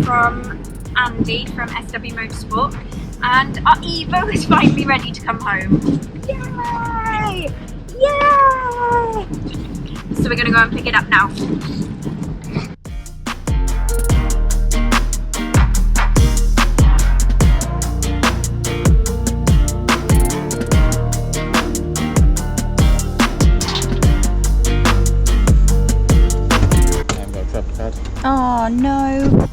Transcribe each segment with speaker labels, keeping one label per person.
Speaker 1: from Andy from SW Motorsport, and our Evo is finally ready to come home. Yay! Yay! So we're going to go and pick it up now.
Speaker 2: Oh no.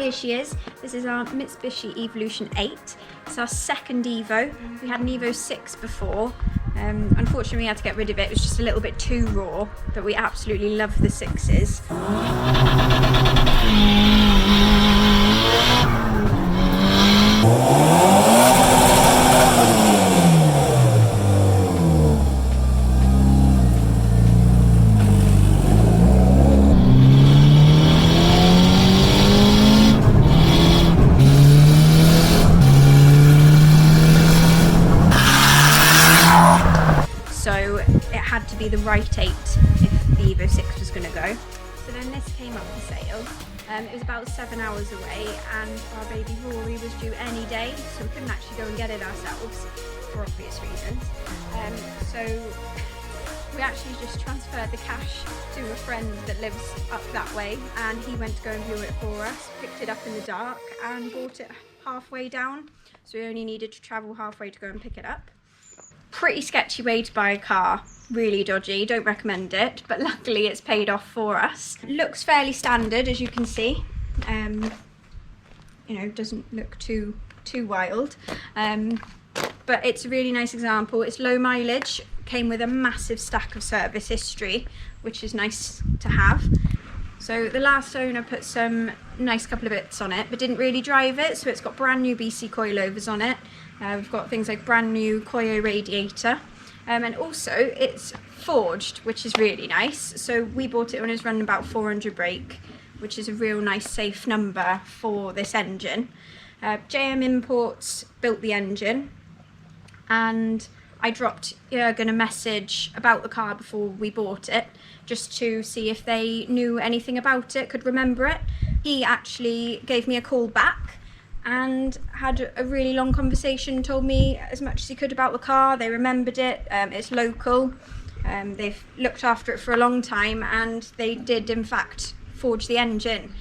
Speaker 2: She is. This is our Mitsubishi Evolution 8. It's our second Evo. We had an Evo 6 before. Unfortunately we had to get rid of it. It was just a little bit too raw, but we absolutely love the 6s. So it had to be the right 8 if the Evo 6 was going to go. So then this came up for sale. It was about 7 hours away and our baby Rory was due any day, so we couldn't actually go and get it ourselves for obvious reasons. So we actually just transferred the cash to a friend that lives up that way, and he went to go and view it for us, picked it up in the dark and bought it halfway down. So we only needed to travel halfway to go and pick it up. Pretty sketchy way to buy a car, really dodgy, don't recommend it, but luckily it's paid off for us. Looks fairly standard, as you can see. You know, doesn't look too wild, but it's a really nice example. It's low mileage, came with a massive stack of service history, which is nice to have. So the last owner put some nice couple of bits on it, but didn't really drive it. So it's got brand new BC coilovers on it. We've got things like brand new Koyo radiator, and also it's forged, which is really nice. So we bought it when it was running about 400 brake, which is a real nice safe number for this engine. JM Imports built the engine, and I dropped Jürgen a message about the car before we bought it, just to see if they knew anything about it, could remember it. He actually gave me a call back and had a really long conversation, told me as much as he could about the car. They remembered it, it's local, they've looked after it for a long time, and they did in fact forge the engine.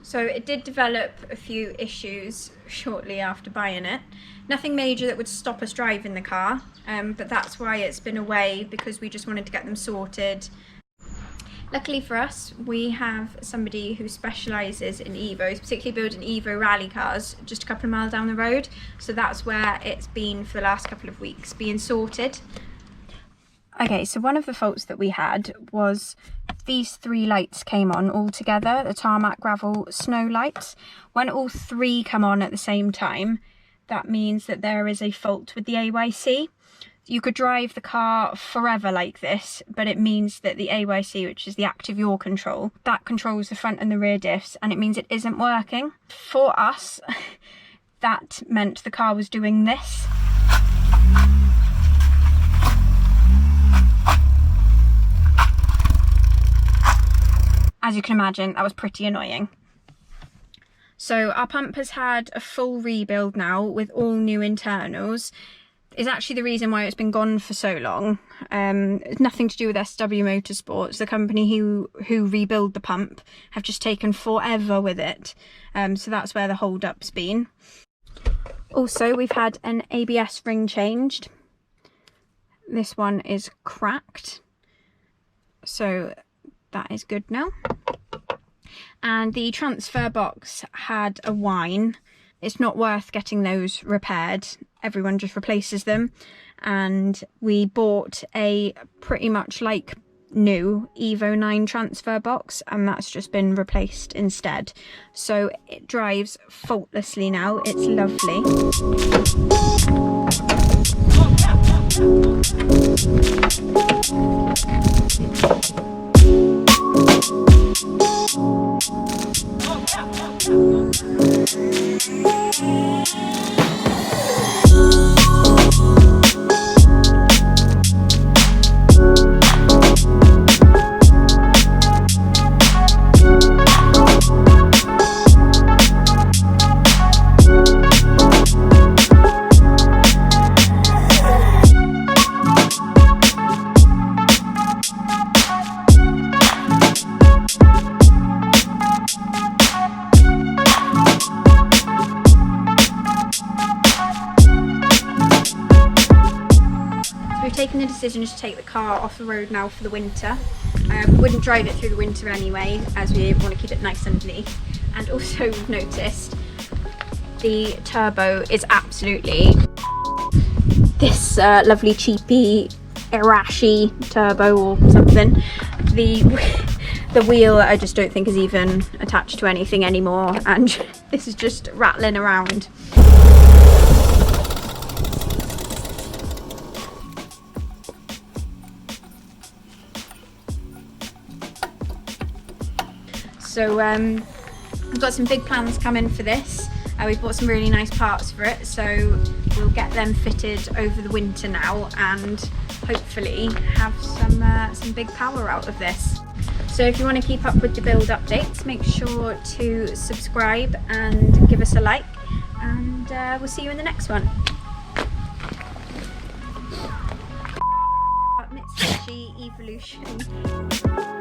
Speaker 2: So it did develop a few issues shortly after buying it. Nothing major that would stop us driving the car, but that's why it's been away, because we just wanted to get them sorted. Luckily for us, we have somebody who specialises in Evos, particularly building Evo rally cars, just a couple of miles down the road. So that's where it's been for the last couple of weeks, being sorted. Okay, so one of the faults that we had was these 3 lights came on all together, the tarmac, gravel, snow lights. When all 3 come on at the same time, that means that there is a fault with the AYC. You could drive the car forever like this, but it means that the AYC, which is the active yaw control, that controls the front and the rear diffs, and it means it isn't working. For us, that meant the car was doing this. As you can imagine, that was pretty annoying. So our pump has had a full rebuild now with all new internals. Is actually the reason why it's been gone for so long. It's nothing to do with SW Motorsports. The company who rebuild the pump have just taken forever with it. So that's where the hold up's been. Also, we've had an ABS ring changed. This one is cracked. So that is good now. And the transfer box had a whine. It's not worth getting those repaired. Everyone just replaces them. And we bought a pretty much like new Evo 9 transfer box, and that's just been replaced instead. So it drives faultlessly now. It's lovely. Taken the decision to take the car off the road now for the winter. We wouldn't drive it through the winter anyway, as we want to keep it nice underneath. And also we've noticed the turbo is absolutely this lovely cheapy Irashi turbo or something. The wheel I just don't think is even attached to anything anymore, and this is just rattling around. So we've got some big plans coming for this. We've bought some really nice parts for it, so we'll get them fitted over the winter now and hopefully have some big power out of this. So if you want to keep up with the build updates, make sure to subscribe and give us a like, and we'll see you in the next one. Mitsubishi Evolution.